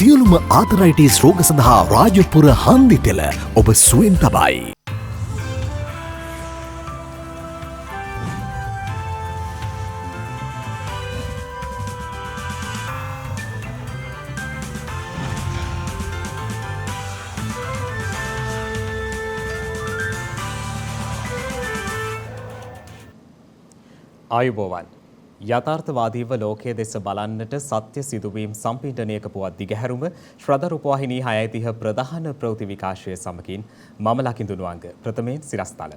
සියලුම ආතරයිටිස් රෝග සඳහා රාජපුර හන්දි තෙල ඔබ සුවෙන් තබයි. ආයුබෝවන්. යථාර්ථවාදීව ලෝකයේ දෙස බලන්නට සත්‍ය සිදුවීම් සම්පීඩනයක පුවත් දිගහැරුම ශ්‍රද්ධා රූපවාහිනී 6:30 ප්‍රධාන ප්‍රවෘත්ති විකාශය සමගින් මම ලකිඳු නුවංග ප්‍රථමයෙන් සිරස්තල.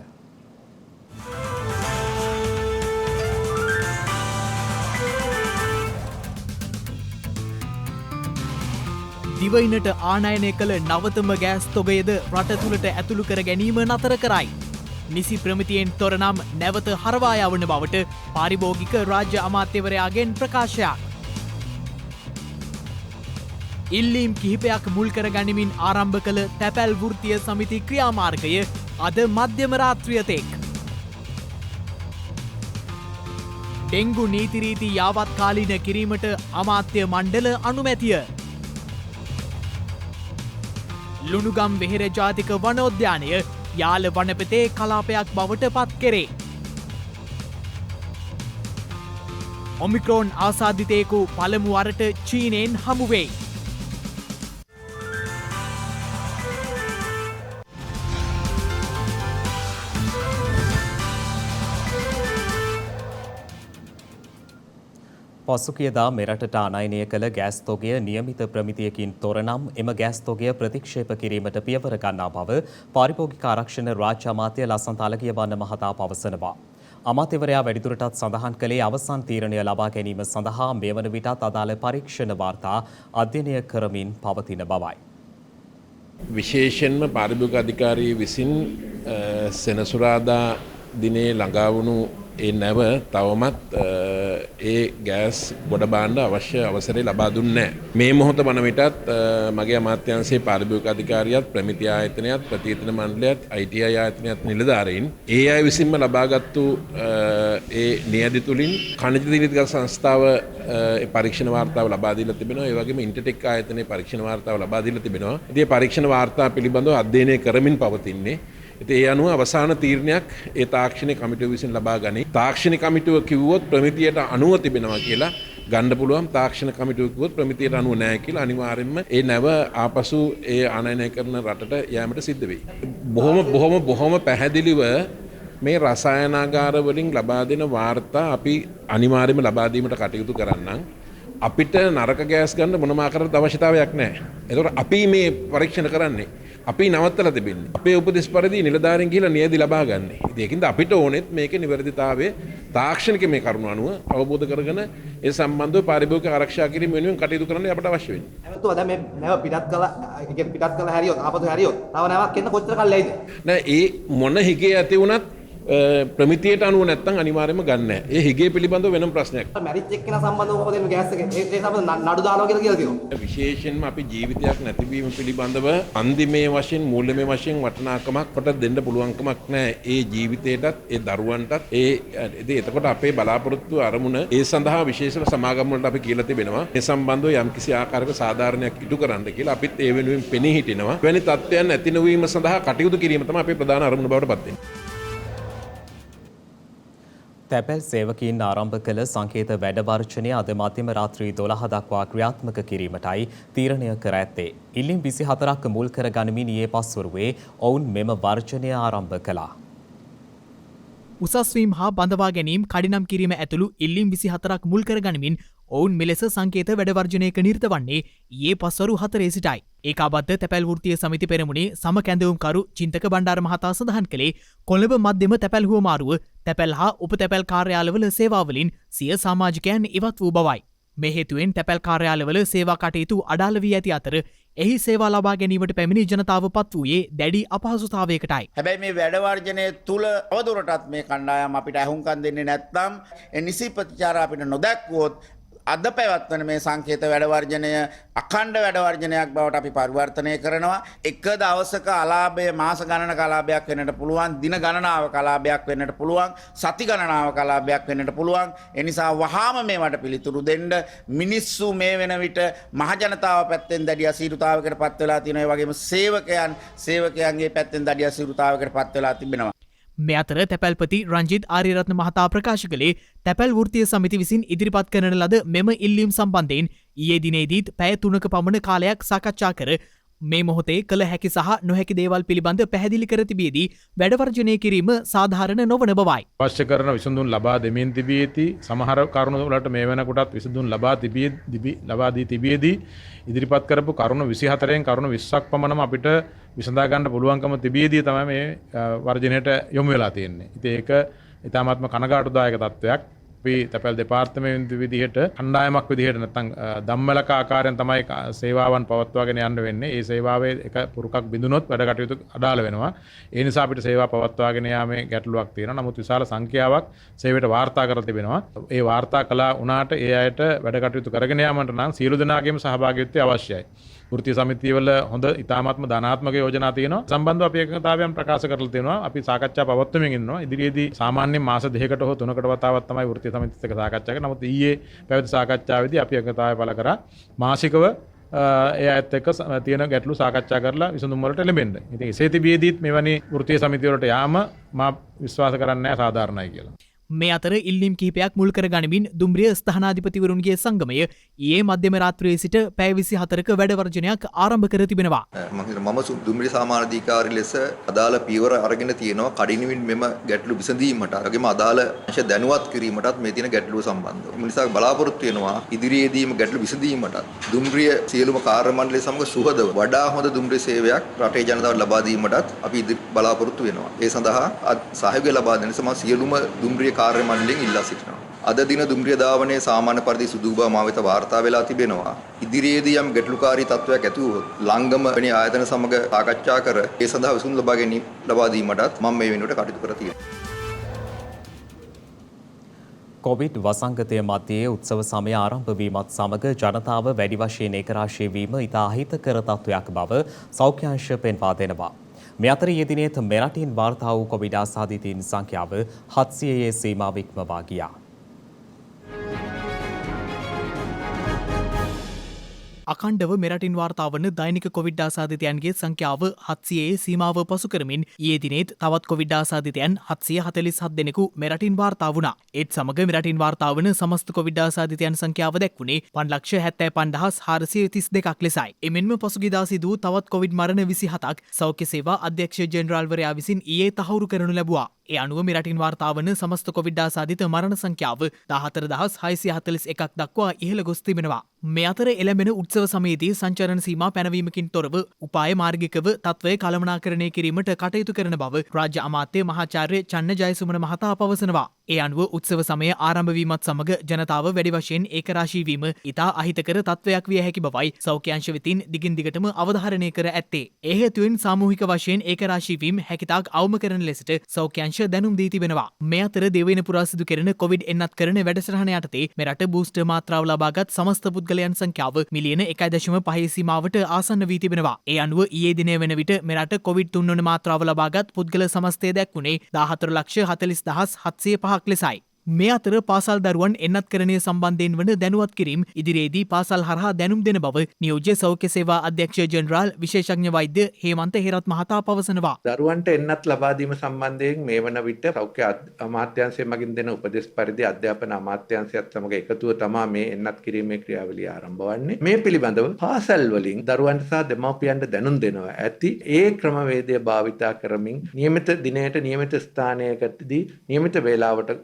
දිවයිනට ආනයනය කළ නවතම ගෑස් තොගයද රට තුළට ඇතුළු කර ගැනීම නතර කරයි. නිසි ප්‍රමිතියෙන් තොර නම් නැවත හරවා යවන බවට පාරිභෝගික රාජ්‍ය අමාත්‍යවරයාගෙන් ප්‍රකාශයක්. ඉල්ලීම් කිහිපයක් මුල් කර ගනිමින් ආරම්භ කළ තැපැල් වෘත්තීය සමිති ක්‍රියාමාර්ගය අද මධ්‍යම රාත්‍රියතෙක්. ඩෙංගු නීතිරීති යාවත්කාලීන කිරීමට අමාත්‍ය මණ්ඩල අනුමැතිය. ලුණුගම් වෙහෙර ජාතික වනෝද්‍යානය යාල වනපතේ කලාපයක් බවට පත් කෙරේ. ඔමික්‍රෝන් ආසාධිතයෙකු පළමු වරට චීනයෙන් හමුවෙයි. පසුගියදා මෙරටට අනයනය කළ ගෑස් තොගය නියමිත ප්‍රමිතියකින් තොර නම් එම ගෑස් තොගය ප්‍රතික්ෂේප කිරීමට පියවර ගන්නා බව පාරිභෝගික ආරක්ෂණ රාජ්‍ය අමාත්‍ය ලසන්ත අලගියවන්න මහතා පවසනවා. අමාත්‍යවරයා වැඩිදුරටත් සඳහන් කළේ අවසන් තීරණය ලබා ගැනීම සඳහා මේ වන විටත් අදාළ පරීක්ෂණ වාර්තා අධ්‍යයනය කරමින් පවතින බවයි. විශේෂයෙන්ම පාරිභෝගික අධිකාරිය විසින් සෙනසුරාදා දිනේ ළඟා වුණු ඒ නැව තවමත් ඒ ගෑස් ගොඩ බාණ්ඩ අවශ්‍ය අවසරය ලබා දුන්නේ නැහැ. මේ මොහොත වන විටත් මගේ අමාත්‍යාංශයේ පාරිභෝගික අධිකාරියත් ප්‍රමිති ආයතනයත් ප්‍රතිචාර මණ්ඩලයත් ITI ආයතනයත් නිලධාරීන් ඒ අය විසින්ම ලබාගත්තු ඒ නියැදි තුලින් ඛනිජ දිලිත් ගස් සංස්ථාව පරීක්ෂණ වාර්තාව ලබා දීලා තිබෙනවා. ඒ වගේම ඉන්ටර්ටෙක් ආයතනයේ පරීක්ෂණ වාර්තාව ලබා දීලා තිබෙනවා. ඉතින් පරීක්ෂණ වාර්තා පිළිබඳව අධ්‍යයනය කරමින් පවතින්නේ. ඉතින් ඒ අනුව අවසාන තීරණයක් ඒ තාක්ෂණික කමිටුව විසින් ලබා ගනී. තාක්ෂණික කමිටුව කිව්වොත් ප්‍රමිතියට අනුව තිබෙනවා කියලා ගන්න පුළුවන්. තාක්ෂණ කමිටුව කිව්වොත් ප්‍රමිතියට අනුව නැහැ කියලා අනිවාර්යෙන්ම ඒ නැව ආපසු ඒ ආනයනය කරන රටට යෑමට සිද්ධ වෙයි. බොහොම පැහැදිලිව මේ රසායනාගාර වලින් ලබා දෙන වාර්තා අපි අනිවාර්යයෙන්ම ලබා දීමට කටයුතු කරන්නම්. අපිට නරක ගෑස් ගන්න මොනම ආකාරයකට අවශ්‍යතාවයක් නැහැ. ඒතකොට අපි මේ පරීක්ෂණ කරන්නේ අපි නවත්තලා තිබෙන්නේ. අපේ උපදෙස් පරිදි නිලධාරීන් ගිහිලා නියැදි ලබා ගන්න. ඉතින් ඒකින්ද අපිට ඕනෙත් මේකේ නිවැරදිතාවය තාක්ෂණික මේ කරුණු අනුව අවබෝධ කරගෙන ඒ සම්බන්ධව පාරිභෝගික ආරක්ෂා කිරීම වෙනුවෙන් කටයුතු කරන්න අපට අවශ්‍ය වෙන්නේ. එහෙනම් දැන් මේ නැව පිටත් කළා හැරියොත් ආපසු හැරියොත් තව නැවක් එන්න කොච්චර කල් ලැයිද? නෑ ඒ මොන හිගේ ඇති වුණත් ප්‍රමිතියට අනුව නැත්තම් අනිවාර්යයෙන්ම ගන්න නැහැ. ඒ හිගේ පිළිබඳව වෙනම ප්‍රශ්නයක්. මැරිච් එක්කෙනා සම්බන්ධව කොහොමද මේ ගෑස් එක ඒ සම්බන්ධ නඩු දානවා කියලා තියෙනවා. විශේෂයෙන්ම අපි ජීවිතයක් නැතිවීම පිළිබඳව අන්තිමේ වශයෙන් මූල්‍යමය වශයෙන් වටිනාකමක් කොට දෙන්න පුළුවන්කමක් නැහැ. ඒ ජීවිතයටත් ඒ දරුවන්ටත් එතකොට අපේ බලාපොරොත්තු අරමුණ ඒ සඳහා විශේෂ සමාගම් වලට අපි කියලා තිබෙනවා. ඒ සම්බන්ධව යම්කිසි ආකාරයක සාධාරණයක් ඉටු කරන්න කියලා අපිත් ඒ වෙනුවෙන් පෙනී හිටිනවා. වෙනි තත්ත්වයන් නැති නොවීම සඳහා කටයුතු කිරීම තමයි අපේ ප්‍රධාන අරමුණ බවට පත් වෙන්නේ. තැපැල් සේවකීන් ආරම්භ කළ සංකේත වැඩ වර්ජනය අද මධ්‍යම රාත්‍රී 12 දක්වා ක්‍රියාත්මක කිරීමටයි තීරණය කර ඇත්තේ. ඉල්ලීම් 24ක් මුල් කර ගනිමින් ඊයේ පස්වරුවේ ඔවුන් මෙම වර්ජනය ආරම්භ කළා. උසස්වීම් හා බඳවා ගැනීම් කඩිනම් කිරීම ඇතුළු ඉල්ලීම් 24ක් මුල් කර ගනිමින් ඔවුන් මෙලෙස සංකේත වැඩවර්ජනයක නිරත වන්නේ ඊයේ පස්වරු 4 සිටයි. ඒකාබද්ධ තැපැල් වෘත්තීය සමිති පෙරමුණේ සම කැඳවුම්කරු චින්තක බණ්ඩාර මහතා සඳහන් කළේ කොළඹ මධ්‍යම තැපැල් හුවමාරුව තැපැල් හා උප තැපැල් කාර්යාලවල සේවාවලින් සිය සමාජිකයන් ඉවත් වූ බවයි. මේ හේතුවෙන් තැපැල් කාර්යාලවල සේවා කටයුතු අඩාල වී ඇති අතර එහි සේවා ලබා ගැනීමට පැමිණි ජනතාව පත් වූයේ දැඩි අපහසුතාවයකටයි. හැබැයි මේ වැඩවර්ජනය තුළ අවදුරටත් මේ කණ්ඩායම් අපිට ඇහුම්කන් දෙන්නේ නැත්නම් නිසි ප්‍රතිචාර අපිට නොදැක්වුවොත් අද පැවැත්වන මේ සංකේත වැඩවර්ජනය අඛණ්ඩ වැඩවර්ජනයක් බවට අපි පරිවර්තනය කරනවා. එක දවසක අලාභය මාස ගණනක අලාභයක් වෙන්නට පුළුවන්, දින ගණනාවක අලාභයක් වෙන්නට පුළුවන්, සති ගණනාවක අලාභයක් වෙන්නට පුළුවන්. ඒ නිසා වහාම මේවට පිළිතුරු දෙන්න. මිනිස්සු මේ වෙන විට මහජනතාව පැත්තෙන් දැඩි අසීරුතාවයකට පත් වෙලා තියෙනවා. ඒ වගේම සේවකයන්ගේ පැත්තෙන් දැඩි අසීරුතාවයකට පත් වෙලා තිබෙනවා. මේ අතර තැපැල්පති රංජිත් ආරියරත්න මහතා ප්‍රකාශ කළේ තැපැල් වෘත්තීය සමිති විසින් ඉදිරිපත් කරන ලද මෙම ඉල්ලීම් සම්බන්ධයෙන් ඊයේ දිනේදීත් පැය 3ක පමණ කාලයක් සාකච්ඡා කර මේ මොහොතේ කළ හැකි සහ නොහැකි දේවල් පිළිබඳ පැහැදිලි කර තිබියදී වැඩවර්ජනය කිරීම සාධාරණ නොවන බවයි. අවශ්‍ය කරන විසඳුම් ලබා දෙමින් තිබියදී සමහර කරුණු වලට මේ වෙනකොටත් විසඳුම් ලබා දී තිබියදී ඉදිරිපත් කරපු කරුණු 24න් කරුණු 20ක් පමණම අපිට විසඳා ගන්න පුළුවන්කම තිබියදී තමයි මේ වර්ජනයට යොමු වෙලා තියෙන්නේ. ඉතින් ඒක ඊටාත්ම කනගාටුදායක තත්ත්වයක්. අපි තැපැල් දෙපාර්තමේන්තුව විදිහට කණ්ඩායමක් විදිහට නැත්නම් ධම්මලක ආකාරයෙන් තමයි සේවාවන් පවත්වාගෙන යන්න වෙන්නේ. ඒ සේවාවේ එක පුරුකක් බිඳුනොත් වැඩ කටයුතු අඩාල වෙනවා. ඒ නිසා අපිට සේවා පවත්වාගෙන යාමේ ගැටලුවක් තියෙනවා. නමුත් විශාල සංඛ්‍යාවක් සේවයට වාර්තා කරලා තිබෙනවා. ඒ වාර්තා කළා වුණාට ඒ අයට වැඩ කටයුතු කරගෙන යාමට නම් සියලු දෙනාගේම සහභාගීත්වය අවශ්‍යයි. වෘත්තීය සමිතිවල හොඳ ඉතාමත්ම ධනාත්මක යෝජනා තියෙනවා. සම්බන්ධව අපි එකඟතාවයන් ප්‍රකාශ කරලා තියෙනවා. අපි සාකච්ඡා පවත්වමින් ඉන්නවා. ඉදිරියේදී සාමාන්‍යයෙන් මාස 2කට හෝ 3කට වතාවක් තමයි වෘත්තීය සමිතියත් එක්ක සාකච්ඡා කරන්නේ. නමුත් ඊයේ පැවති සාකච්ඡාවේදී අපි එකඟතාවය පළ කරා මාසිකව ඒ අයත් එක්ක තියෙන ගැටලු සාකච්ඡා කරලා විසඳුම් වලට එළඹෙන්න. ඉතින් එසේ තිබියදීත් මෙවැනි වෘත්තීය සමිතිය වලට යාම මා විශ්වාස කරන්නේ නැහැ සාධාරණයි කියලා. මේ අතර ඉල්ලීම් කිහිපයක් මුල් කර ගනිමින් දුම්රිය ස්ථානාධිපතිවරුන්ගේ සංගමය ඊයේ මධ්‍යම රාත්‍රියේ සිට පැය 24ක වැඩවර්ජනයක් ආරම්භ කර තිබෙනවා. මම දුම්රිය සාමාන්‍යාධිකාරී ලෙස අදාළ පියවර අරගෙන තියෙනවා කඩිනමින් මෙම ගැටලු විසඳීමට, වගේම අදාළ අංශ දැනුවත් කිරීමටත් මේ තියෙන ගැටලුව සම්බන්ධව. ඒ නිසා බලාපොරොත්තු වෙනවා ඉදිරියේදීම ගැටලු විසඳීමටත් දුම්රිය සියලුම කාර්ය මණ්ඩලය සමග සුහදව වඩා හොඳ දුම්රිය සේවයක් රටේ ජනතාවට ලබා දීමටත් අපි බලාපොරොත්තු වෙනවා. ඒ සඳහා සහයෝගය ලබා දෙන සම සියලුම දුම්රිය කාර්ය මණ්ඩලයෙන් ඉල්ලා සිටිනවා. අද දින දුම්රිය ධාවනයේ සාමාන්‍ය පරිදි සුදු බව මා වෙත වාර්තා වෙලා තිබෙනවා. ඉදිරියේදී යම් ගැටලුකාරී තත්ත්වයක් ඇති වුවොත් ලංගම වැනි ආයතන සමග සාකච්ඡා කර ඒ සඳහා විසඳුම් ලබා දීමටත් මම මේ වෙනුවට කටයුතු කර තියෙනවා. කොවිඩ් වසංගතය මධ්‍යයේ උත්සව සමය ආරම්භ වීමත් සමග ජනතාව වැඩි වශයෙන් ඒකරාශී වීම ඉතා අහිතකර තත්ත්වයක් බව සෞඛ්‍ය අංශ පෙන්වා දෙනවා. මේ අතර ඊයේ දිනේත් මෙරටින් වාර්තා වූ කොවිඩ් ආසාදිතයින් සංඛ්‍යාව 700 සීමාව ඉක්මවා ගියා. අකණ්ඩව මෙරටින් වාර්තා වන දෛනික කොවිඩ් ආසාදිතයන්ගේ සංඛ්‍යාව 700 සීමාව පසු කරමින් ඊයේ දිනේත් තවත් කොවිඩ් ආසාදිතයන් 747 දෙනෙකු මෙරටින් වාර්තා වුණා. ඒත් සමග මෙරටින් වාර්තා වන සමස්ත කොවිඩ් ආසාදිතයන් සංඛ්‍යාව දැක්වුණේ 5,75,432ක් ලෙසයි. එමෙන්ම පසුගියදා සිදු වූ තවත් කොවිඩ් මරණ 27ක් සෞඛ්‍ය සේවා අධ්‍යක්ෂ ජෙනරාල්වරයා විසින් ඊයේ තහවුරු කරනු ලැබුවා. ඒ අනුව මෙරටින් වාර්තා වන සමස්ත කොවිඩ් ආසාදිත මරණ සංඛ්‍යාව 14,641ක් දක්වා ඉහළ ගොස් තිබෙනවා. මේ අතර එළඹෙන උත්සව සමයේදී සංචරණ සීමා පැනවීමකින් තොරව උපාය මාර්ගිකව තත්ත්වය කළමනාකරණය කිරීමට කටයුතු කරන බව රාජ්‍ය අමාත්‍ය මහාචාර්ය චන්න ජයසුමන මහතා පවසනවා. ඒ අනුව උත්සව සමය ආරම්භ වීමත් සමග ජනතාව වැඩි වශයෙන් ඒකරාශී වීම ඉතා අහිතකර තත්ත්වයක් විය හැකි බවයි සෞඛ්‍ය අංශ වෙතින් දිගින් දිගටම අවධාරණය කර ඇත්තේ. ඒ හේතුවෙන් සාමූහික වශයෙන් ඒකරාශී වීම හැකිතාක් අවම කරන ලෙසට සෞඛ්‍ය අංශ දැනුම් දී තිබෙනවා. මේ අතර දෙවයින පුරා සිදු කෙරෙන කොවිඩ් එන්නත් කරන වැඩසටහන යටතේ මෙරට බූස්ටර් මාත්‍රාව ලබාගත් සමස්ත පුද්ගලයන් සංඛ්‍යාව මිලියන 1.5 සීමාවට ආසන්න වී තිබෙනවා. ඒ අනුව ඊයේ දිනය වන විට මෙරට කොවිඩ් 3 වන මාත්‍රාව ලබාගත් පුද්ගල සමස්තය දැක්වුණේ 14,40,705ක් ලෙසයි. මේ අතර පාසල් දරුවන් එන්නත්කරණය සම්බන්ධයෙන් වන දැනුවත් කිරීම ඉදිරියේදී පාසල් හරහා දැනුම් දෙන බව නියෝජ්‍ය සෞඛ්‍ය සේවා අධ්‍යක්ෂ ජෙනරාල් විශේෂඥ වෛද්‍ය හේමන්ත හේරත් මහතා පවසනවා. දරුවන්ට එන්නත් ලබා දීම සම්බන්ධයෙන් මේ වන විට සෞඛ්‍ය අමාත්‍යාංශය මගින් දෙන උපදෙස් පරිදි අධ්‍යාපන අමාත්‍යාංශයත් සමග එකතුව තමා මේ එන්නත් කිරීමේ ක්‍රියාවලිය ආරම්භ වන්නේ. මේ පිළිබඳව පාසල් වලින් දරුවන්ට සහ දෙමව්පියන්ට දැනුම් දෙනවා ඇති. ඒ ක්‍රමවේදය භාවිතා කරමින් නියමිත දිනයට නියමිත ස්ථානයකදී නියමිත වේලාවට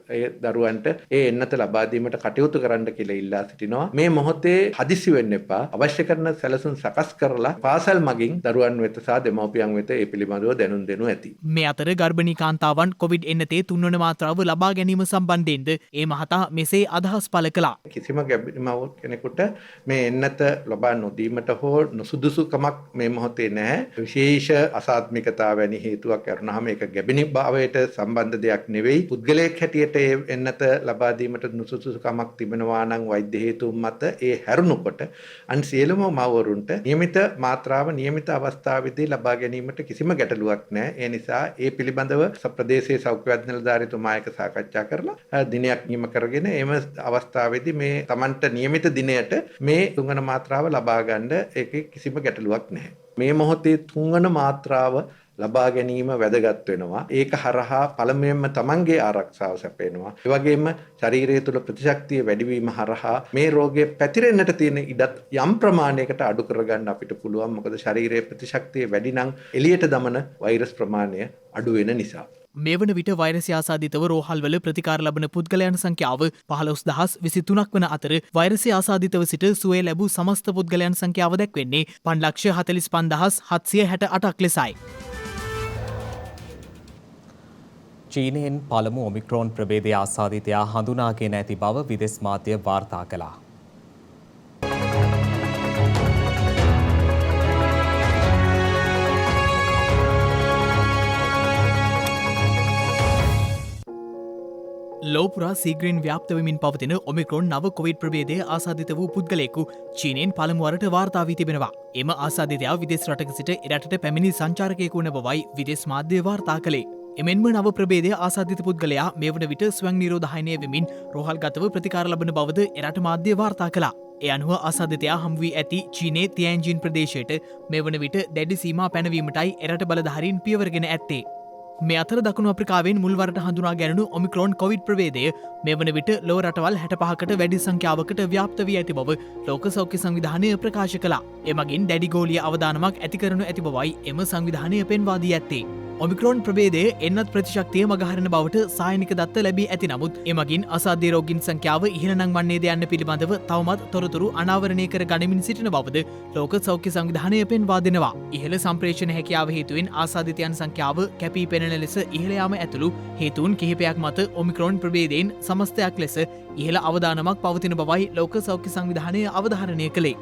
දරුවන්ට ඒ එන්නත ලබා දීමට කටයුතු කරන්න කියලා ඉල්ලා සිටිනවා. මේ මොහොතේ හදිසි වෙන්න එපා. අවශ්‍ය කරන සැලසුම් සකස් කරලා පාසල් මගින් දරුවන් වෙත සහ දෙමව්පියන් වෙත ඒ පිළිබඳව දැනුම් දෙනු ඇති. මේ අතර ගර්භණී කාන්තාවන් කොවිඩ් එන්නතේ 3 වන මාත්‍රාව ලබා ගැනීම සම්බන්ධයෙන්ද ඒ මහතා මෙසේ අදහස් පළ කළා. කිසිම ගැබිමව කෙනෙකුට මේ එන්නත ලබා නොදීමට හෝ නොසුදුසුකමක් මේ මොහොතේ නැහැ. විශේෂ අසාත්මිකතාව වැනි හේතුවක් කරනහම ඒක ගැබිනී භාවයට සම්බන්ධ දෙයක් නෙවෙයි. පුද්ගලයෙක් හැටියට ඒ එන්නත ලබා දීමට නුසුසුකමක් තිබෙනවා නම් වෛද්‍ය හේතුන් මත ඒ හැරුණුකොට අන් සියලුම මව්වරුන්ට නියමිත මාත්‍රාව නියමිත අවස්ථාවේදී ලබා ගැනීමට කිසිම ගැටලුවක් නැහැ. ඒ නිසා ඒ පිළිබඳව ප්‍රදේශයේ සෞඛ්‍ය වෛද්‍ය නිලධාරීතුමා එක්ක සාකච්ඡා කරලා දිනයක් නියම කරගෙන එම අවස්ථාවේදී මේ Tamanට නියමිත දිනයට මේ තුන්වන මාත්‍රාව ලබා ගන්න ඒකේ කිසිම ගැටලුවක් නැහැ. මේ මොහොතේ තුන්වන මාත්‍රාව ලබා ගැනීම වැදගත් වෙනවා. ඒක හරහා පළමුවෙන්ම තමන්ගේ ආරක්ෂාව සැපේනවා. ඒ වගේම ශරීරය තුළ ප්‍රතිශක්තිය වැඩිවීම හරහා මේ රෝගය පැතිරෙන්නට තියෙන ඉඩත් යම් ප්‍රමාණයකට අඩු කරගන්න අපිට පුළුවන්. මොකද ශරීරයේ ප්‍රතිශක්තිය වැඩි නම් එළියට දමන වෛරස් ප්‍රමාණය අඩු වෙන නිසා. මේ වන විට වෛරසය ආසාදිතව රෝහල්වල ප්‍රතිකාර ලබන පුද්ගලයන් සංඛ්‍යාව 15,023ක් වන අතර වෛරසය ආසාදිතව සිට සුවය ලැබූ සමස්ත පුද්ගලයන් සංඛ්‍යාව දැක්වෙන්නේ 5,45,768ක් ලෙසයි. චීනයෙන් පළමු ඔමික්‍රෝන් ප්‍රභේදය ආසාදිතයා හඳුනාගෙන ඇති බව විදෙස් මාධ්‍ය වාර්තා කළා. ලෝපුරා සීග්‍රීන් ව්‍යාප්තවමින් පවතින ඔමික්‍රෝන් නව කොවිඩ් ප්‍රභේදය ආසාදිත වූ පුද්ගලයෙකු චීනයෙන් පළමුවරට වාර්තා වී තිබෙනවා. එම ආසාදිතයා විදෙස් රටක සිට එරටට පැමිණි සංචාරකයෙකු වන බවයි විදෙස් මාධ්‍ය වාර්තා කළේ. එමෙන්ම නව ප්‍රභේදය ආසාදිත පුද්ගලයා මේ වන විට ස්වයං නිරෝධායනය වෙමින් රෝහල්ගතව ප්‍රතිකාර ලබන බවද එරට මාධ්‍ය වාර්තා කළා. ඒ අනුව ආසාදිතයා හමු වී ඇති චීනයේ තියැන්ජින් ප්‍රදේශයට මේ වන විට දැඩි සීමා පැනවීමටයි එරට බලධාරීන් පියවරගෙන ඇත්තේ. මේ අතර දකුණු අප්‍රිකාවෙන් මුල්වරට හඳුනා ගැනුණු ඔමික්‍රෝන් කොවිඩ් ප්‍රවේදය මේ වන විට ලොව රටවල් 65කට වැඩි සංඛ්‍යාවකට ව්‍යාප්ත වී ඇති බව ලෝක සෞඛ්‍ය සංවිධානය ප්‍රකාශ කළා. එමගින් දැඩි ගෝලීය අවදානමක් ඇති කරනු ඇති බවයි එම සංවිධානය පෙන්වා දී ඇත්තේ. ඔමික්‍රෝන් ප්‍රභේදය එන්නත් ප්‍රතිශක්තිය මගහරන බවට සායනික දත්ත ලැබී ඇති නමුත් එමගින් අසාධ්‍ය රෝගීන් සංඛ්‍යාව ඉහළ නංවන්නේද යන්න පිළිබඳව තවමත් තොරතුරු අනාවරණය කර ගනිමින් සිටින බවද ලෝක සෞඛ්‍ය සංවිධානය පෙන්වා දෙනවා. ඉහළ සම්ප්‍රේෂණ හැකියාව හේතුවෙන් ආසාදිතයන් සංඛ්‍යාව කැපී පෙනෙන ලෙස ඉහළ යාම ඇතුළු හේතුන් කිහිපයක් මත ඔමික්‍රෝන් ප්‍රභේදයෙන් සමස්තයක් ලෙස ඉහළ අවදානමක් පවතින බවයි ලෝක සෞඛ්‍ය සංවිධානය අවධාරණය කළේ.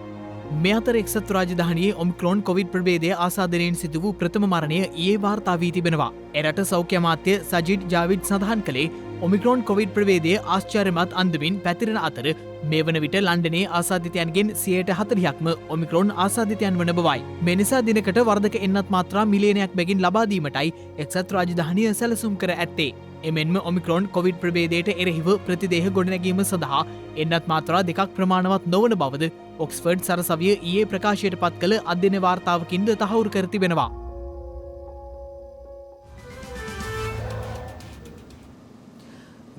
මේ අතර එක්සත් රාජධානියේ ඔමික්‍රෝන් කොවිඩ් ප්‍රභේදය ආසාදනයෙන් සිදු වූ ප්‍රථම මරණය ඊයේ වාර්තා වී තිබෙනවා. එරට සෞඛ්‍ය අමාත්‍ය සජිඩ් ජාවිඩ් සඳහන් කළේ ඔමික්‍රෝන් කොවිඩ් ප්‍රභේදය ආශ්චර්යමත් අන්දමින් පැතිරෙන අතර මේ වන විට ලන්ඩනයේ ආසාදිතයන්ගෙන් 40%ක්ම ඔමික්‍රෝන් ආසාදිතයන් වන බවයි. මේ නිසා දිනකට වර්ධක එන්නත් මාත්‍රා මිලියනයක් බැගින් ලබා දීමටයි එක්සත් රාජධානිය සැලසුම් කර ඇත්තේ. එමෙන්ම ඔමික්‍රෝන් කොවිඩ් ප්‍රභේදයට එරෙහිව ප්‍රතිදේහ ගොඩනැගීම සඳහා එන්නත් මාත්‍රා දෙකක් ප්‍රමාණවත් නොවන බවද ඔක්ස්ෆර්ඩ් සරසවිය ඊයේ ප්‍රකාශයට පත් කළ අධ්‍යයන වාර්තාවකින්ද තහවුරු කර තිබෙනවා.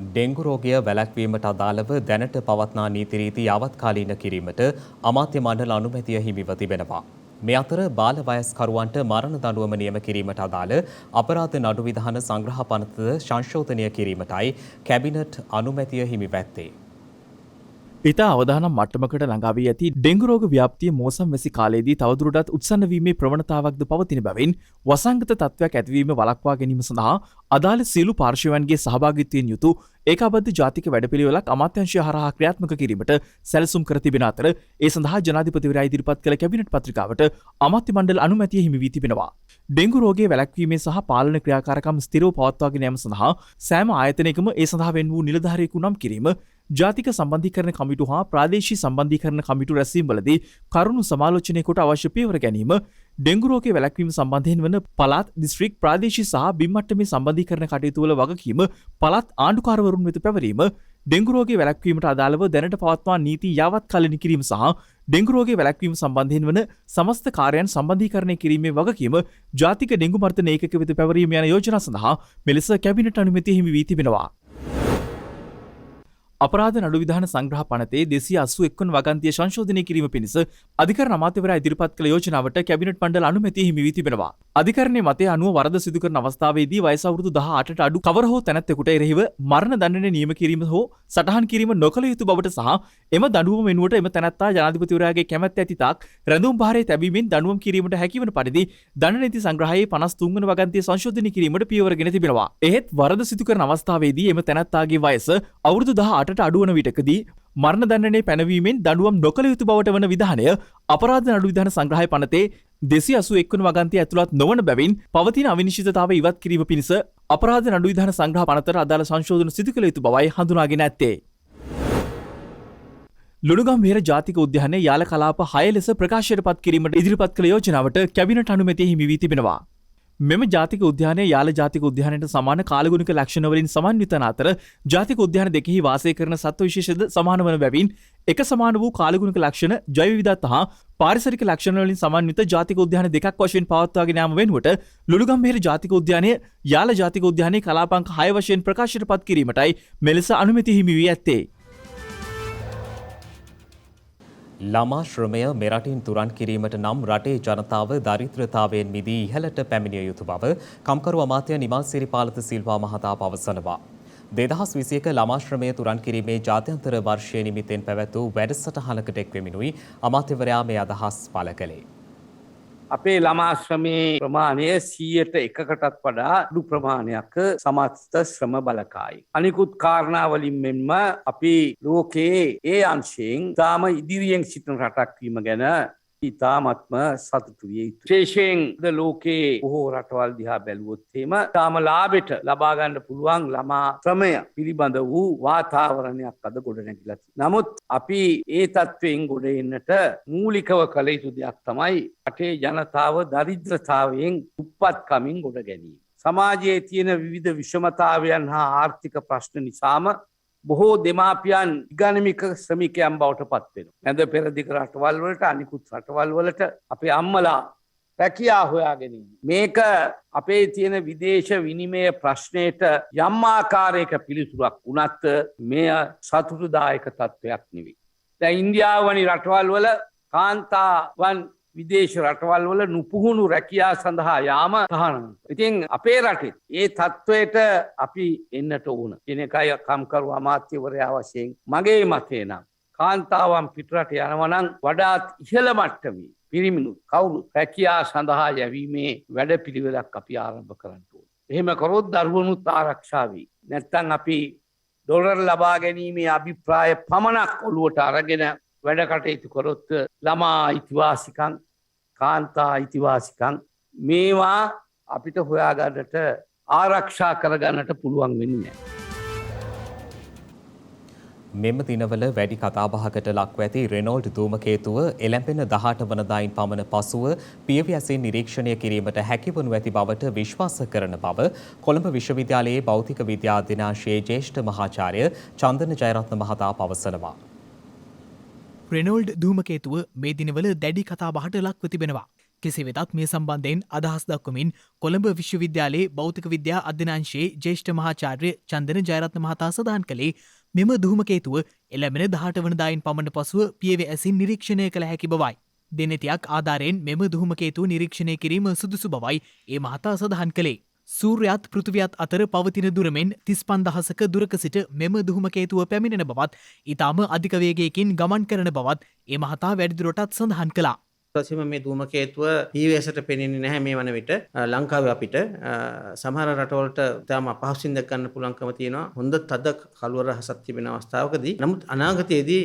ඩෙංගු රෝගය වැළැක්වීමට අදාළව දැනට පවත්නා නීති රීති යාවත්කාලීන කිරීමට අමාත්‍ය මණ්ඩල අනුමැතිය හිමිව තිබෙනවා. මේ අතර බාල වයස්කරුවන්ට මරණ දඬුවම නියම කිරීමට අදාළ අපරාධ නඩු විධාන සංග්‍රහ පනත සංශෝධනය කිරීමටයි කැබිනට් අනුමැතිය හිමි පැත්තේ. ඉතා අවදානම් මට්ටමකට ළඟා වී ඇති ඩෙංගු රෝග ව්‍යාප්තිය මෝසම් වැසි කාලයේදී තවදුරටත් උත්සන්න වීමේ ප්‍රවණතාවක්ද පවතින බැවින් වසංගත තත්ත්වයක් ඇතිවීම වළක්වා ගැනීම සඳහා අදාළ සියලු පාර්ශ්වයන්ගේ සහභාගීත්වයෙන් යුතු ඒකාබද්ධ ජාතික වැඩපිළිවෙලක් අමාත්‍යාංශය හරහා ක්‍රියාත්මක කිරීමට සැලසුම් කර තිබෙන අතර ඒ සඳහා ජනාධිපතිවරයා ඉදිරිපත් කළ කැබිනට් පත්‍රිකාවට අමාත්‍ය මණ්ඩල අනුමැතිය හිමි වී තිබෙනවා. ඩෙංගු රෝගය වැළැක්වීමේ සහ පාලන ක්‍රියාකාරකම් ස්ථිරව පවත්වාගෙන යාම සඳහා සෑම ආයතනයකම ඒ සඳහා වෙන් වූ නිලධාරියෙකු නම් කිරීම ජාතික සම්බන්ධීකරණ කමිටු හා ප්‍රාදේශීය සම්බන්ධීකරණ කමිටු රැස්වීම්වලදී කරුණු සමාලෝචනය කොට අවශ්‍ය පියවර ගැනීම ඩෙංගු රෝගය වැළැක්වීම සම්බන්ධයෙන් වන පළාත් දිස්ත්‍රික් ප්‍රාදේශීය සහ බිම් මට්ටමේ සම්බන්ධීකරණ කටයුතු වල වගකීම පළාත් ආණ්ඩුකාරවරුන් වෙත පැවරීම ඩෙංගු රෝගය වැළැක්වීමට අදාළව දැනට පවත්වා නීති යාවත්කාලීන කිරීම සහ ඩෙංගු රෝගය වැළැක්වීම සම්බන්ධයෙන් වන සමස්ත කාර්යයන් සම්බන්ධීකරණය කිරීමේ වගකීම ජාතික ඩෙංගු මර්ධන ඒකක වෙත පැවරීම යන යෝජනා සඳහා මෙලෙස කැබිනට් අනුමැතිය හිමි වී තිබෙනවා. අපරාධ නඩු විධාන සංග්‍රහ පනතේ 281 වන වගන්තිය සංශෝධනය කිරීම පිණිස අධිකරණ අමාත්‍යවරයා ඉදිරිපත් කළ යෝජනාවට කැබිනට් මණ්ඩල අනුමැතිය හිමි වී තිබෙනවා. අධිකරණයේ මතය අනුව වරද සිදු කරන අවස්ථාවේදී වයස අවුරුදු 18ට අඩු කවර හෝ තැනැත්තෙකුට එරෙහිව මරණ දඬුවම නියම කිරීම හෝ සටහන් කිරීම නොකළ යුතු බවට සහ එම දඬුවම වෙනුවට එම තැනැත්තා ජනාධිපතිවරයාගේ කැමැත්ත ඇති තාක් රැඳුම් භාරයේ තැබීමෙන් දඬුවම් කිරීමට හැකිවන පරිදි දඬු නීති සංග්‍රහයේ 53 වන වගන්තිය සංශෝධනය කිරීමට පියවරගෙන තිබෙනවා. එහෙත් වරද සිදු කරන අවස්ථාවේදී එම තැනැත්තාගේ වයස අවුරුදු 18 රටට අඩුවන විටකදී මරණ දණ්ඩනය පැනවීමෙන් දඩුවම් නොකළ යුතු බවට වන විධානය අපරාධ නඩු විධාන සංග්‍රහය පනතේ 281 වන වගන්තිය ඇතුළත් නොවන බැවින් පවතින අවිනිශ්චිතතාවය ඉවත් කිරීම පිණිස අපරාධ නඩු විධාන සංග්‍රහ පනතට අදාළ සංශෝධන සිදු කළ යුතු බවයි හඳුනාගෙන ඇත්තේ. ලුණුගම්වේර ජාතික උද්‍යානයේ යාල කලාප 6 ලෙස ප්‍රකාශයට පත් කිරීමට ඉදිරිපත් කළ යෝජනාවට කැබිනට් අනුමැතිය හිමි වී තිබෙනවා. මෙම ජාතික උද්‍යානය යාල ජාතික උද්‍යානයට සමාන කාලගුණික ලක්ෂණ වලින් සමන්විත වන අතර ජාතික උද්‍යාන දෙකෙහි වාසය කරන සත්ව විශේෂද සමාන වන බැවින් එක සමාන වූ කාලගුණික ලක්ෂණ ජෛව විවිධත්ව හා පාරිසරික ලක්ෂණ වලින් සමන්විත ජාතික උද්‍යාන දෙකක් වශයෙන් පවත්වාගෙන යාම වෙනුවට ලුණුගම්වේර ජාතික උද්‍යානය යාල ජාතික උද්‍යානයේ කලාපංක 6 වශයෙන් ප්‍රකාශයට පත් කිරීමටයි මෙලෙස අනුමැතිය හිමි වී ඇත්තේ. ළමා ශ්‍රමය මෙරටින් තුරන් කිරීමට නම් රටේ ජනතාව දරිද්‍රතාවයෙන් මිදී ඉහළට පැමිණිය යුතු බව කම්කරු අමාත්‍ය නිමල් සිරිපාලත සිල්වා මහතා පවසනවා. 2021 ළමා ශ්‍රමය තුරන් කිරීමේ ජාත්‍යන්තර වර්ෂය නිමිත්තෙන් පැවැත් වූ වැඩසටහනකට එක්වෙමිනුයි අමාත්‍යවරයා මේ අදහස් පළ කළේ. අපේ ළමා ශ්‍රමයේ ප්‍රමාණය 100%කටත් වඩා අඩු ප්‍රමාණයක් සමස්ත ශ්‍රම බලකායි. අනිකුත් කාරණාවලින් මෙන්ම අපි ලෝකයේ ඒ අංශයෙන් තාම ඉදිරියෙන් සිටින රටක් වීම ගැන ඉතාමත්ම සතුටු විය යුතුයි. විශේෂයෙන් ලෝකයේ බොහෝ රටවල් දිහා බැලුවොත් එහෙම තාම ලාභෙට ලබා ගන්න පුළුවන් ළමා ශ්‍රමය පිළිබඳ වූ වාතාවරණයක් අද ගොඩනැගිලා තියෙනවා. නමුත් අපි ඒ තත්වයෙන් ගොඩ එන්නට මූලිකව කළ යුතු දෙයක් තමයි රටේ ජනතාව දරිද්‍රතාවයෙන් උප්පත්කමින් ගොඩ ගැනීම. සමාජයේ තියෙන විවිධ විෂමතාවයන් හා ආර්ථික ප්‍රශ්න නිසාම බොහෝ දෙමාපියන් ඉගැන්වීමක ශ්‍රමිකයන් බවට පත් වෙනවා. නැද පෙරදිග රටවල් වලට අනිකුත් රටවල් වලට අපේ අම්මලා රැකියාව හොයාගෙන ඉන්නේ. මේක අපේ තියෙන විදේශ විනිමය ප්‍රශ්නයට යම් ආකාරයක පිළිතුරක් වුණත් මෙය සතුටුදායක තත්වයක් නෙවෙයි. දැන් ඉන්දියාව වැනි රටවල් වල කාන්තාවන් විදේශ රටවල් වල නුපුහුණු රැකියාව සඳහා යාම තහනම්. ඉතින් අපේ රටේ ඒ තත්වයට අපි එන්නට ඕන. කියන එකයි කම්කරු අමාත්‍යවරයා වශයෙන් මගේ මතය නම් කාන්තාවන් පිටරට යනවා නම් වඩාත් ඉහළ මට්ටමේ පිරිමිනුත් කවුරු රැකියාව සඳහා යැවීමේ වැඩපිළිවෙලක් අපි ආරම්භ කරන්න ඕන. එහෙම කරොත් දරුවනුත් ආරක්ෂා වෙයි. නැත්නම් අපි ඩොලර් ලබා ගැනීමේ අභිප්‍රාය පමණක් ඔළුවට අරගෙන වැඩ කටයුතු කරොත් ළමා අයිතිවාසිකම් කාන්තා අයිතිවාසිකම් මේවා අපිට හොයාගන්නට ආරක්ෂා කරගන්නට පුළුවන් වෙන්නේ නැහැ. මෙම දිනවල වැඩි කතාබහකට ලක්ව ඇති රෙනෝල්ඩ් ධූමකේතුව එළැඹෙන 18 වනදායින් පමණ පසුව පියවි නිරීක්ෂණය කිරීමට හැකිවනු ඇති බවට විශ්වාස කරන බව කොළඹ විශ්වවිද්‍යාලයේ භෞතික විද්‍යා අධ්‍යනාංශයේ ජ්‍යෙෂ්ඨ මහාචාර්ය චන්දන ජයරත්න මහතා පවසනවා. රෙනෝල්ඩ් ධූමකේතුව මේ දිනවල දැඩි කතාබහට ලක්ව තිබෙනවා. කෙසේ වෙතත් මේ සම්බන්ධයෙන් අදහස් දක්වමින් කොළඹ විශ්වවිද්‍යාලයේ භෞතික විද්‍යා අධ්‍යනාංශයේ ජ්‍යෙෂ්ඨ මහාචාර්ය චන්දන ජයරත්න මහතා සඳහන් කළේ මෙම ධූමකේතුව එළැඹෙන 18 වනදායින් පමණ පසුව පියවි ඇසින් නිරීක්ෂණය කළ හැකි බවයි. දෙනෙතියක් ආධාරයෙන් මෙම ධූමකේතුව නිරීක්ෂණය කිරීම සුදුසු බවයි ඒ මහතා සඳහන් කළේ. සූර්යයත් පෘථිවියත් අතර පවතින දුරමෙන් 35,000ක දුරක සිට මෙම දුහමකේතුව පැමිණෙන බවත් ඉතාම අධික වේගයකින් ගමන් කරන බවත් ඒ මහතා වැඩිදුරටත් සඳහන් කළා. ප්‍රසිම මේ ධූමකේතුව ඊවේසට පෙනෙන්නේ නැහැ මේ වන විට ලංකාවේ අපිට සමහර රටවලට තාම අපහසුින් දැක ගන්න පුළුවන්කම තියෙනවා හොඳ තද කළුවර රහසක් තිබෙන අවස්ථාවකදී. නමුත් අනාගතයේදී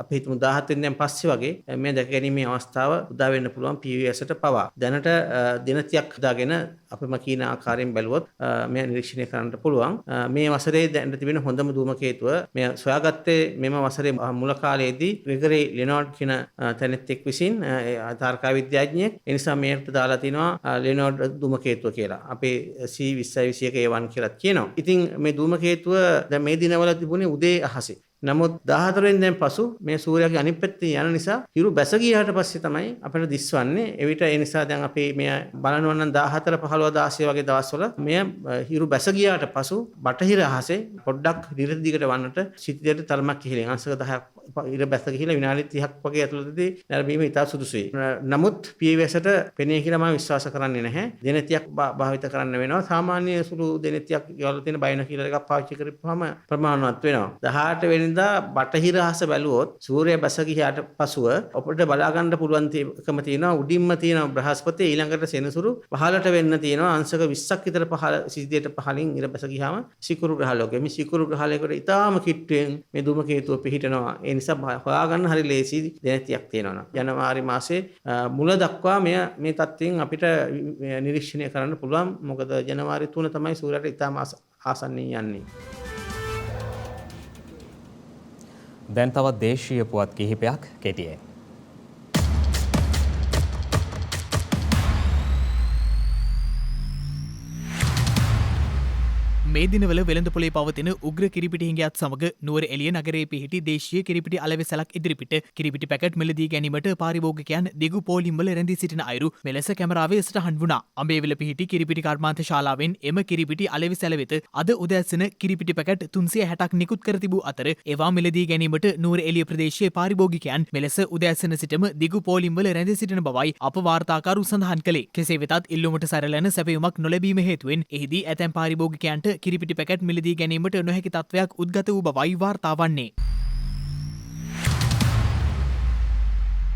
අපි හිතමු 17 වෙනිදාන් පස්සේ වගේ මේ දැක ගැනීමේ අවස්ථාව උදා වෙන්න පුළුවන් පීවීඑසට පවා. දැනට දින 30ක් දාගෙන අපිම කියන ආකාරයෙන් බැලුවොත් මේ නිරීක්ෂණය කරන්නට පුළුවන්. මේ වසරේ දැනට තිබෙන හොඳම ධූමකේතුව මේ සොයාගත්තේ මෙම වසරේ මුල කාලයේදී ග්‍රෙගරි ලෙනෝඩ් කියන තැනෙත්තෙක් විසින් තාර්කා විද්‍යාඥයෙක්. ඒ නිසා මේකට දාලා තිනවා ලෙනෝඩ් ධූමකේතුව කියලා. අපේ C2021 A1 කියලා කියනවා. ඉතින් මේ ධූමකේතුව දැන් මේ දිනවල තිබුණේ උදේ අහසේ. නමුත් 14 වෙනිදාන් පසු මේ සූර්යාගේ අනිත් පැත්තේ යන නිසා හිරු බැස ගියාට පස්සේ තමයි අපිට දිස්වන්නේ. එවිට ඒ නිසා දැන් අපි මෙය බලනවා නම් 14 15 16 වගේ දවස්වල මෙය හිරු බැස ගියාට පසු බටහිර අහසේ පොඩ්ඩක් දිගට දිගට වන්නට සිටියට තරමක් ඉහළින් අංශක 10ක් ඉර බැස ගිහිලා විනාඩි 30ක් වගේ ඇතුළතදී නැරඹීම ඉතා සුදුසුයි. නමුත් පීවීඑසට පෙනේ කියලා මම විශ්වාස කරන්නේ නැහැ. දින 30ක් භාවිත කරන්න වෙනවා. සාමාන්‍ය සුළු දින 30ක් ගෙවලා තියෙන බයිනොකියුලර් එකක් පාවිච්චි කරපුවාම ප්‍රමාණවත් වෙනවා. 18 වෙනිදා වෙනිදා බටහිර අහස බැලුවොත් සූර්යය බැස ගියාට පසුව අපිට බලා ගන්න පුළුවන් තේකම තියෙනවා උඩින්ම තියෙන බ්‍රහස්පති ඊළඟට සෙනසුරු පහළට වෙන්න තියෙනවා අංශක 20ක් විතර පහළ සිද්ධියට පහළින් ඉර බැස ගියාම සිකුරු ග්‍රහලෝකෙ මේ සිකුරු ග්‍රහලයකට ඉතාම කිට්ටුවෙන් මේ ධූමකේතුව පිහිටනවා ඒ නිසා හොයාගන්න හරි ලේසි දැනතියක් තියෙනවා ජනවාරි මාසේ මුල දක්වා මේ තත්ත්වයෙන් අපිට නිරීක්ෂණය කරන්න පුළුවන් මොකද ජනවාරි 3 තමයි සූර්යයට ඉතාම ආසන්නයෙන් යන්නේ දැන් තවත් දේශීය පුවත් කිහිපයක් කෙටියෙන්. මේ දිනවල වෙළඳපොලේ පවතින උග්‍ර කිරිපිටි හිඟයත් සමග නුවර එළිය නගරයේ පිහිටි දේශීය කිරිපිටි අලෙවිසලක් ඉදිරිපිට කිරිපිටි පැකට් මිලදී ගැනීමට පාරිභෝගිකයන් දිගු පෝලිම්වල රැඳී සිටින අයුරු මෙලෙස කැමරාවේ සටහන් වුණා. අඹේවිල පිහිටි කිරිපිටි කර්මාන්ත ශාලාවෙන් එම කිරිපිටි අලෙවිසල වෙත අද උදෑසන කිරිපිටි පැකට් 360ක් නිකුත් කර තිබූ අතර ඒවා මිලදී ගැනීමට නුවර එළිය ප්‍රදේශයේ පාරිභෝගිකයන් මෙලෙස උදෑසන සිටම දිගු පෝලිම්වල රැඳී සිටින බවයි අප වාර්තාකරු සඳහන් කළේ. කෙසේ වෙතත් ඉල්ලුමට සරලන සැපයුමක් නොලැබීම හේතුවෙන් එහිදී ඇතැම් පාරිභෝගිකයන්ට කිරිපිටි පැකට් මිලදී ගැනීමට නොහැකි තත්ත්වයක් උද්ගත වූ බවයි වාර්තා වන්නේ.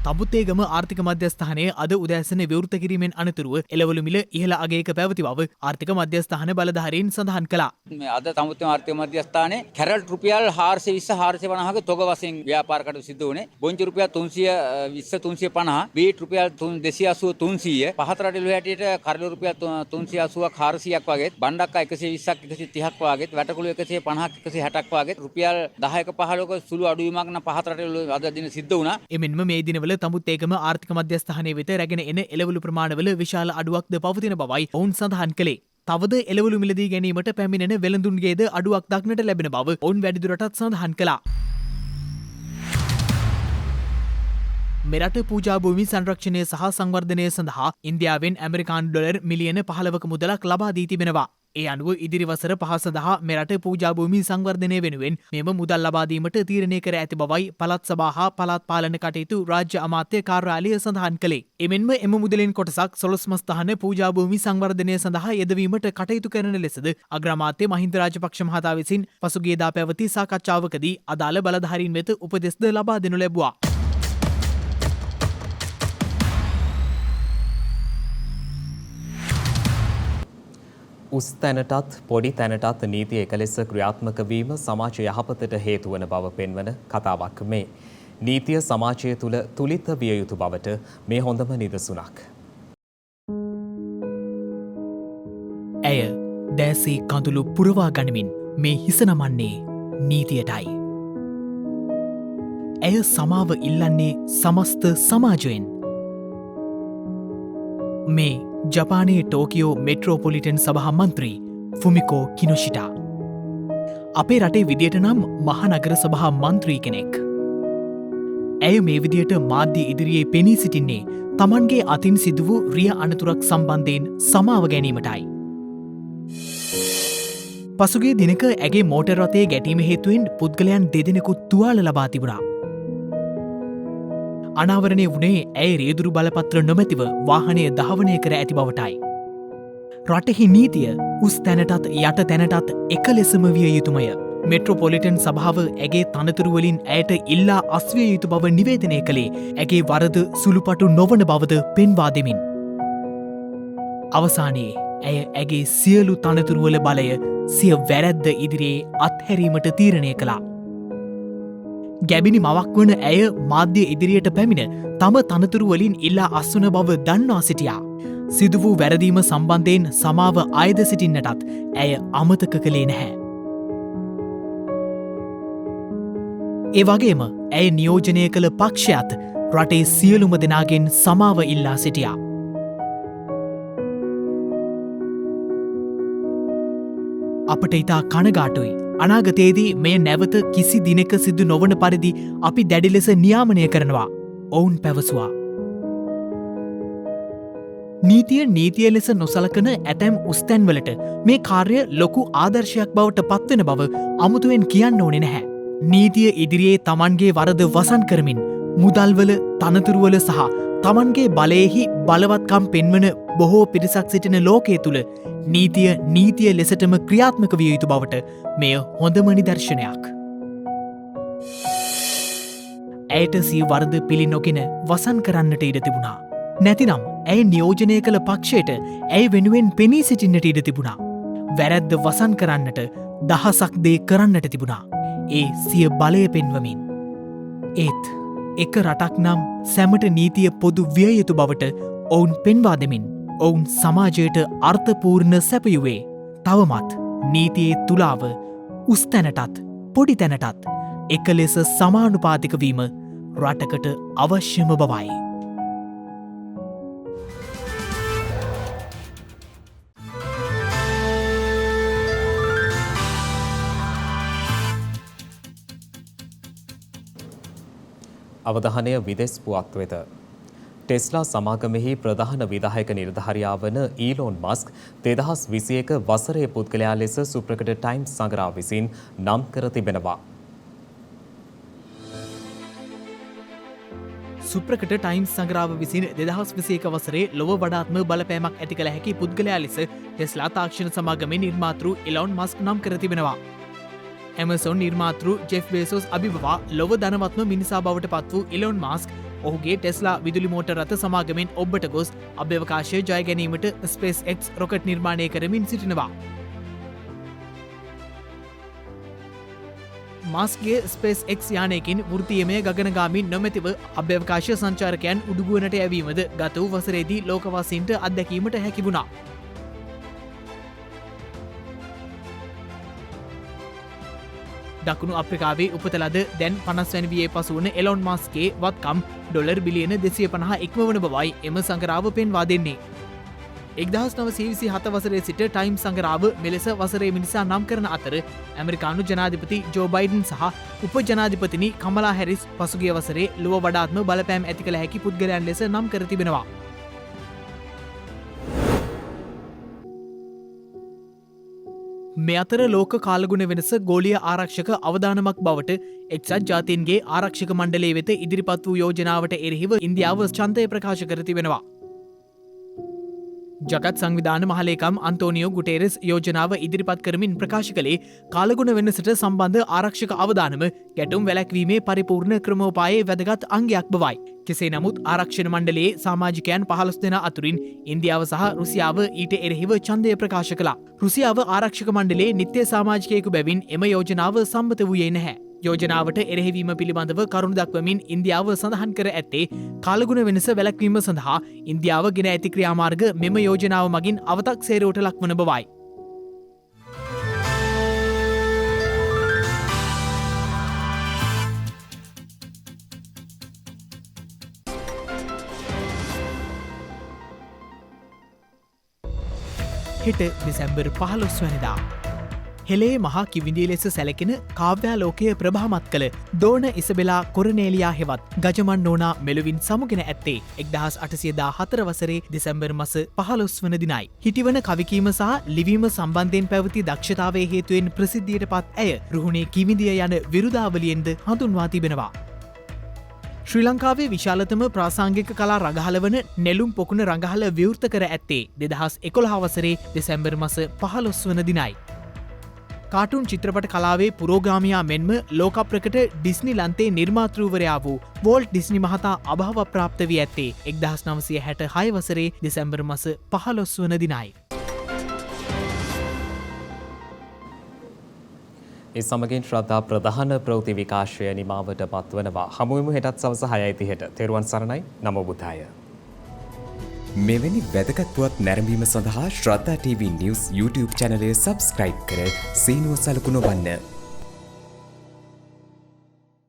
තඹුත්තේගම ආර්ථික මධ්‍යස්ථානයේ අද උදෑසන විවෘත කිරීමෙන් අනතුරුව එළවලු මිල ඉහළ අගයක පැවති බව ආර්ථික මධ්‍යස්ථාන බලධාරීන් සඳහන් කළා. අද තඹුත්තේගම ආර්ථික මධ්‍යස්ථානයේ කැරට් රුපියල් 420 450ක තොග වශයෙන් ව්‍යාපාර කටයුතු සිදු වුණේ. බොංචි රුපියල් 320 350, බීට් රුපියල් 280 300, පහත රටෙලු හැටියට කරලු රුපියල් 380ක් 400ක් වගේත්, බණ්ඩක්කා 120ක් 130ක් වගේත්, වැටකුළු 150ක් 160ක් වගේත් රුපියල් 10ක 15ක සුළු අඩුවීමක් නම් පහත රටෙලු අද දින සිද්ධ වුණා. එමෙන්ම මේ දිනවල තඹුත්තේගම ආර්ථික මධ්‍යස්ථානයේ වෙත රැගෙන එන එළවලු ප්‍රමාණවල විශාල අඩුවක්ද පවතින බවයි ඔවුන් සඳහන් කළේ. තවද එළවලු මිලදී ගැනීමට පැමිණෙන වෙළඳුන්ගේද අඩුවක් දක්නට ලැබෙන බව ඔවුන් වැඩිදුරටත් සඳහන් කළා. මෙරට පූජා භූමි සංරක්ෂණය සහ සංවර්ධනය සඳහා ඉන්දියාවෙන් ඇමරිකානු ඩොලර් මිලියන 15ක මුදලක් ලබා දී තිබෙනවා. ඒ අනුව ඉදිරි වසර 5 සඳහා මෙරට පූජා භූමි සංවර්ධනය වෙනුවෙන් මෙම මුදල් ලබා දීමට තීරණය කර ඇති බවයි පළාත් සභා හා පළාත් පාලන කටයුතු රාජ්‍ය අමාත්‍ය කාර්යාලය සඳහන් කළේ. එමෙන්ම එම මුදලින් කොටසක් සොළොස්මස්ථාන පූජා භූමි සංවර්ධනය සඳහා යෙදවීමට කටයුතු කරන ලෙසද අග්‍රාමාත්‍ය මහින්ද රාජපක්ෂ මහතා විසින් පසුගියදා පැවති සාකච්ඡාවකදී අදාළ බලධාරීන් වෙත උපදෙස්ද ලබා දෙනු ලැබුවා. උස් තැනටත් පොඩි තැනටත් නීතිය එක ලෙස ක්‍රියාත්මක වීම සමාජ යහපතට හේතු වන බව පෙන්වන කතාවක් මේ. නීතිය සමාජය තුළ තුලිත විය යුතු බවට මේ හොඳම නිදසුනක්. ඇය දෑසේ කඳුළු පුරවා ගනිමින් මේ හිස නමන්නේ නීතියටයි. ඇය සමාව ඉල්ලන්නේ සමස්ත සමාජයෙන්. මේ ජපානයේ ටෝකියෝ මෙට්‍රෝපොලිටන් සභා මන්ත්‍රී ෆුමිකෝ කිනොෂිටා. අපේ රටේ විදියට නම් මහනගර සභා මන්ත්‍රී කෙනෙක්. ඇය මේ විදියට මාධ්‍ය ඉදිරියේ පෙනී සිටින්නේ තමන්ගේ අතින් සිදු වූ රිය අනතුරක් සම්බන්ධයෙන් සමාව ගැනීමටයි. පසුගේ දිනක ඇගේ මෝටර් රථයේ ගැටීම හේතුවෙන් පුද්ගලයන් දෙදෙනෙකු තුවාල ලබා තිබුණා. අනාවරණය වුණේ ඇය රියදුරු බලපත්‍ර නොමැතිව වාහනය දහවනය කර ඇති බවටයි. රටෙහි නීතිය උස් තැනටත් යට තැනටත් එක ලෙසම විය යුතුමය. මෙට්‍රොපොලිටන් සභාව ඇගේ තනතුරුවලින් ඇයට ඉල්ලා අස්විය යුතු බව නිවේදනය කළේ ඇගේ වරද සුළුපටු නොවන බවද පෙන්වා දෙමින්. අවසානයේ ඇය ඇගේ සියලු තනතුරුවල බලය සිය වැරැද්ද ඉදිරියේ අත්හැරීමට තීරණය කළා. ගැබිනි මවක් වන ඇය මාධ්‍ය ඉදිරියට පැමිණ තම තනතුරුවලින් ඉල්ලා අස්වන බව දන්වා සිටියා. සිදු වූ වැරදීම සම්බන්ධයෙන් සමාව අයද සිටින්නටත් ඇය අමතක කළේ නැහැ. ඒ වගේම ඇය නියෝජනය කළ පක්ෂයත් රටේ සියලුම දෙනාගෙන් සමාව ඉල්ලා සිටියා. අපට ඉතා කනගාටුයි. අනාගතයේදී මෙය නැවත කිසි දිනක සිදු නොවන පරිදි අපි දැඩි ලෙස නියාමනය කරනවා. ඔවුන් පැවසුවා. නීතිය ලෙස නොසලකන ඇතැම් උස්තැන්වලට මේ කාර්ය ලොකු ආදර්ශයක් බවට පත්වෙන බව අමුතුවෙන් කියන්න ඕනෙ නැහැ. නීතිය ඉදිරියේ තමන්ගේ වරද වසන් කරමින් මුදල්වල තනතුරුවල සහ තමන්ගේ බලයෙහි බලවත්කම් පෙන්වන බොහෝ පිරිසක් සිටින ලෝකයේ තුළ නීතිය ලෙසටම ක්‍රියාත්මක විය යුතු බවට මෙය හොඳම නිදර්ශනයක්. ඇයට සිය වරද පිළි නොගෙන වසන් කරන්නට ඉඩ තිබුණා. නැතිනම් ඇය නියෝජනය කළ පක්ෂයට ඇය වෙනුවෙන් පෙනී සිටින්නට ඉඩ තිබුණා. වැරැද්ද වසන් කරන්නට දහසක් දේ කරන්නට තිබුණා. ඒ සිය බලය පෙන්වමින්. ඒත් එක රටක් නම් සැමට නීතිය පොදු විය යුතු බවට ඔවුන් පෙන්වා දෙමින් ඔවුන් සමාජයට අර්ථපූර්ණ සැපයුවේ තවමත් නීතියේ තුලාව උස්තැනටත් පොඩි තැනටත් එක ලෙස සමානුපාතිකවීම රටකට අවශ්‍යම බවයි. අවධානය විදෙස් පුවත් වෙත. ටෙස්ලා සමාගමෙහි ප්‍රධාන විදායක නිලධාරියා වන ඊලෝන් මස්ක් 2021 වසරේ පුද්ගලයා ලෙස සුප්‍රකට ටයිම්ස් සංග්‍රහ විසින් නම් කර තිබෙනවා. සුප්‍රකට ටයිම්ස් සංග්‍රාව විසින් 2021 වසරේ ලොව වඩාත්ම බලපෑමක් ඇති කළ හැකි පුද්ගලයා ලෙස ටෙස්ලා තාක්ෂණ සමාගමේ නිර්මාතෘ ඉලෝන් මස්ක් නම් කර තිබෙනවා. ඇමසොන් නිර්මාතෘ ජෙෆ් බේසෝස් අභිබවා ලොව ධනවත්ම මිනිසා බවට පත් වූ ඉලෝන් මාස්ක් ඔහුගේ ටෙස්ලා විදුලි මෝටර් රථ සමාගමෙන් ඔබ්බට ගොස් අභ්‍යවකාශය ජය ගැනීමට ස්පේස් එක්ස් රොකට් නිර්මාණය කරමින් සිටිනවා. මාස්ක්ගේ ස්පේස් එක්ස් යානයකින් වෘත්තීයමය ගගනගාමීන් නොමැතිව අභ්‍යවකාශය සංචාරකයන් උඩුගුවනට යැවීමද ගත වූ වසරේදී ලෝකවාසීන්ට අත්දැකීමට හැකි වුණා. දකුණු අප්‍රිකාවේ උපත ලද දැන් 50 වැනි වියේ පසු වන එලොන් මස්ක්ගේ වත්කම් ඩොලර් බිලියන 250 ඉක්මවන බවයි එම සංග්‍රාව පෙන්වා දෙන්නේ. 1927 වසරේ සිට ටයිම්ස් සංග්‍රාව මෙලෙස වසරේ මිනිසා නම් කරන අතර ඇමරිකානු ජනාධිපති ජෝ බයිඩන් සහ උප ජනාධිපතිනි කමලා හැරිස් පසුගිය වසරේ ලොව වඩාත්ම බලපෑම් ඇති කළ හැකි පුද්ගලයන් ලෙස නම් කර තිබෙනවා. මේ අතර ලෝක කාලගුණ වෙනස ගෝලීය ආරක්ෂක අවදානමක් බවට එක්සත් ජාතීන්ගේ ආරක්ෂක මණ්ඩලය වෙත ඉදිරිපත් වූ යෝජනාවට එරෙහිව ඉන්දියාව ඡන්දය ප්‍රකාශ කර තිබෙනවා. ජගත් සංවිධාන මහලේකම් අන්තෝනියෝ ගුටේරස් යෝජනාව ඉදිරිපත් කරමින් ප්‍රකාශ කළේ කාලගුණ වෙනසට සම්බන්ධ ආරක්ෂක අවදානම ගැටුම් වැළැක්වීමේ පරිපූර්ණ ක්‍රමෝපායේ වැදගත් අංගයක් බවයි. කෙසේ නමුත් ආරක්ෂණ මණ්ඩලයේ සමාජිකයන් 15 දෙනා අතුරින් ඉන්දියාව සහ රුසියාව ඊට එරෙහිව ඡන්දය ප්‍රකාශ කළා. රුසියාව ආරක්ෂක මණ්ඩලයේ නිත්‍ය සමාජිකයෙකු බැවින් එම යෝජනාව සම්මත වූයේ නැහැ. යෝජනාවට එරෙහිවීම පිළිබඳව කරුණු දක්වමින් ඉන්දියාව සඳහන් කර ඇත්තේ කාලගුණ වෙනස වැළැක්වීම සඳහා ඉන්දියාව ගෙන ඇති ක්‍රියාමාර්ග මෙම යෝජනාව මගින් අවතක්සේරුවට ලක්වන බවයි. හෙට දෙසැම්බර් 15 වැනිදා හෙළේ මහා කිවිඳිය ලෙස සැලකෙන කාව්‍යාලෝකය ප්‍රභාමත් කළ දෝන ඉසබෙලා කොරනේලියා හෙවත් ගජමන් නෝනා මෙලොවින් සමුගෙන ඇත්තේ 1814 වසරේ දෙසැම්බර් මස 15 වන දිනයි. හිටිවන කවිකීම සහ ලිවීම සම්බන්ධයෙන් පැවති දක්ෂතාවයේ හේතුවෙන් ප්‍රසිද්ධියට පත් ඇය රුහුණේ කිවිඳිය යන විරුදාවලියෙන්ද හඳුන්වා තිබෙනවා. ශ්‍රී ලංකාවේ විශාලතම ප්‍රාසංගික කලා රඟහල වන නෙළුම් පොකුණ රඟහල විවෘත කර ඇත්තේ 2011 වසරේ දෙසැම්බර් මස 15 වන දිනයි. කාටුන් චිත්‍රපට කලාවේ පුරෝගාමයා මෙන්ම ලෝකප්‍රකට ඩිස්නි ලන්තේ නිර්මාතෘවරයා වූ වෝල්ට් ඩිස්නි මහතා අභාව ප්‍රාප්ත වී ඇත්තේ 1966 වසරේ දෙසැම්බර් මස 15 වන දිනයි. ඒ සමගින් ශ්‍රද්ධා ප්‍රධාන ප්‍රවෘත්ති විකාශය නිමාවට පත්වනවා. හමුවෙමු හෙටත් සවස 6:30ට. තෙරුවන් සරණයි. නමෝ බුද්ධාය. මෙවැනි වැදගත් පුවත් නැරඹීම සඳහා ශ්‍රද්ධා TV News YouTube channel එක subscribe කර සීනුව සලකුණ වන්න.